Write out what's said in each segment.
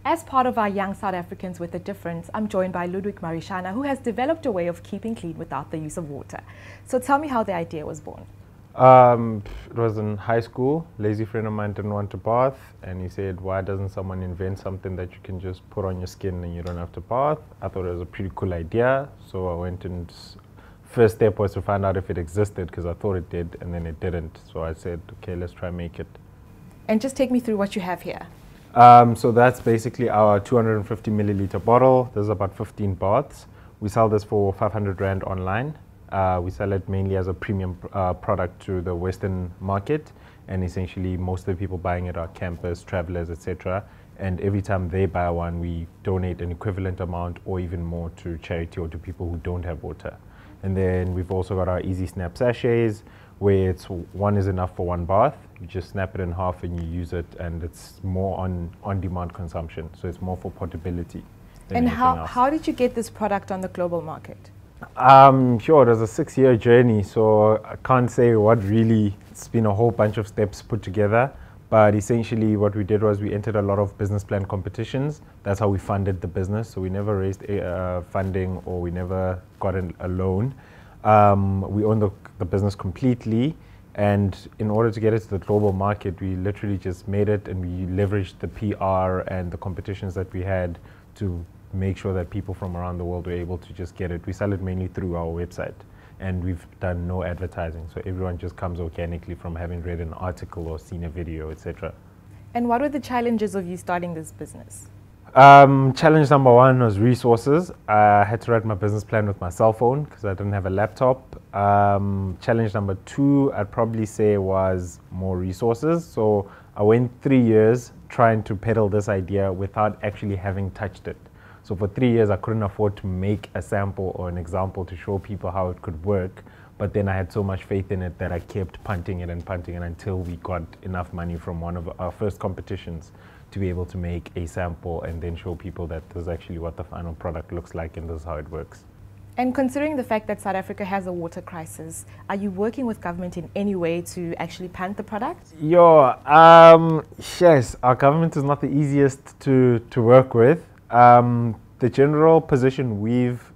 As part of our Young South Africans with a Difference, I'm joined by Ludwig Marishana, who has developed a way of keeping clean without the use of water. So tell me how the idea was born. It was in high school. Lazy friend of mine didn't want to bath, and he said, why doesn't someone invent something that you can just put on your skin and you don't have to bath? I thought it was a pretty cool idea, so I went and first step was to find out if it existed, because I thought it did, and then it didn't. So I said, okay, let's try make it. And just take me through what you have here. So that's basically our 250 milliliter bottle. There's about 15 baths. We sell this for 500 Rand online. We sell it mainly as a premium product to the Western market, and essentially most of the people buying it are campers, travelers, etc. And every time they buy one, we donate an equivalent amount or even more to charity or to people who don't have water. And then we've also got our Easy Snap sachets, where it's one is enough for one bath. You just snap it in half and you use it, and it's more on-demand consumption, so it's more for portability than And anything else. how did you get this product on the global market? Sure, it was a 6-year journey, so I can't say what really, it's been a whole bunch of steps put together, but essentially what we did was we entered a lot of business plan competitions. That's how we funded the business, so we never raised funding, or we never got a loan. We own the business completely, and in order to get it to the global market, we literally just made it, and we leveraged the PR and the competitions that we had to make sure that people from around the world were able to just get it. We sell it mainly through our website, and we've done no advertising, so everyone just comes organically from having read an article or seen a video, etc. And what were the challenges of you starting this business? Challenge number one was resources. I had to write my business plan with my cell phone because I didn't have a laptop. Challenge number two, I'd probably say, was more resources. So I went 3 years trying to peddle this idea without actually having touched it. So for 3 years, I couldn't afford to make a sample or an example to show people how it could work. But then I had so much faith in it that I kept punting it until we got enough money from one of our first competitions to be able to make a sample and then show people that this is actually what the final product looks like and this is how it works. And considering the fact that South Africa has a water crisis, are you working with government in any way to actually punt the product? Yes, our government is not the easiest to work with. The general position we've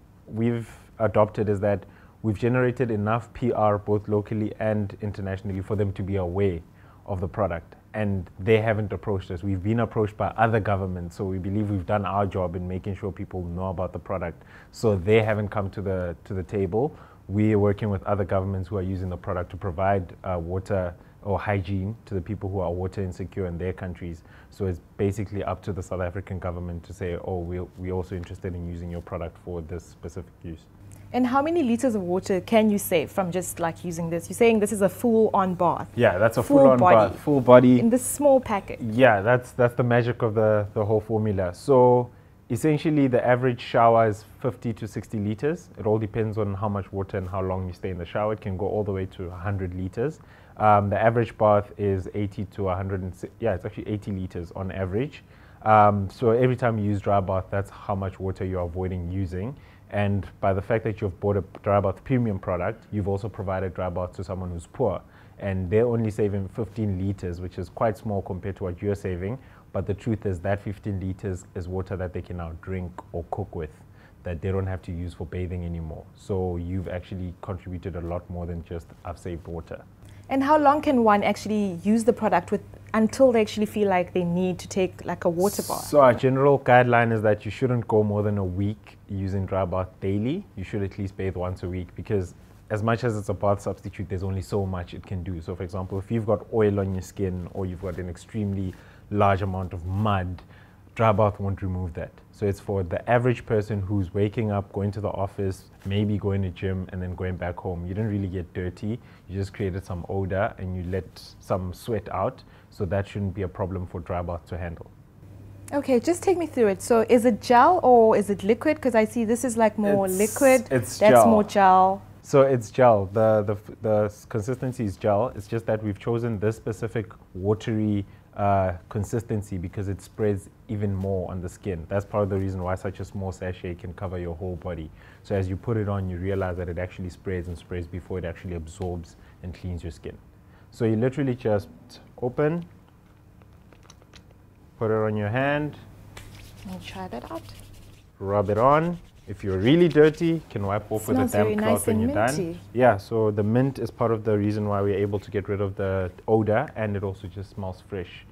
adopted is that we've generated enough PR both locally and internationally for them to be aware of the product, and they haven't approached us. We've been approached by other governments, so we believe we've done our job in making sure people know about the product, so they haven't come to the table. We are working with other governments who are using the product to provide water or hygiene to the people who are water insecure in their countries. So it's basically up to the South African government to say, oh, we're also interested in using your product for this specific use. And how many liters of water can you save from just like using this? You're saying this is a full-on bath. Yeah, that's a full-on bath, full body. In this small packet. Yeah, that's the magic of the whole formula. So essentially the average shower is 50 to 60 liters. It all depends on how much water and how long you stay in the shower. It can go all the way to 100 liters. The average bath is 80 to 100, yeah, it's actually 80 liters on average. So every time you use dry bath, that's how much water you're avoiding using. And by the fact that you've bought a dry bath premium product, you've also provided dry bath to someone who's poor. And they're only saving 15 liters, which is quite small compared to what you're saving. But the truth is that 15 liters is water that they can now drink or cook with, that they don't have to use for bathing anymore. So you've actually contributed a lot more than just I've saved water. And how long can one actually use the product with until they actually feel like they need to take like a water bath? So our general guideline is that you shouldn't go more than a week using dry bath daily. You should at least bathe once a week, because as much as it's a bath substitute, there's only so much it can do. So for example, if you've got oil on your skin or you've got an extremely large amount of mud, dry bath won't remove that. So it's for the average person who's waking up, going to the office, maybe going to gym and then going back home. You didn't really get dirty. You just created some odor and you let some sweat out. So that shouldn't be a problem for dry bath to handle. Okay, just take me through it. So is it gel or is it liquid? Because I see this is like more liquid. It's That's gel. more gel. So it's gel. The consistency is gel. It's just that we've chosen this specific watery consistency because it spreads even more on the skin. That's part of the reason why such a small sachet can cover your whole body. So as you put it on, you realize that it actually sprays and sprays before it actually absorbs and cleans your skin. So you literally just open, put it on your hand, Let me try that out. Rub it on. If you're really dirty, you can wipe off with a Smells very damp nice cloth when and you're done. minty. Yeah, so the mint is part of the reason why we're able to get rid of the odor, and it also just smells fresh.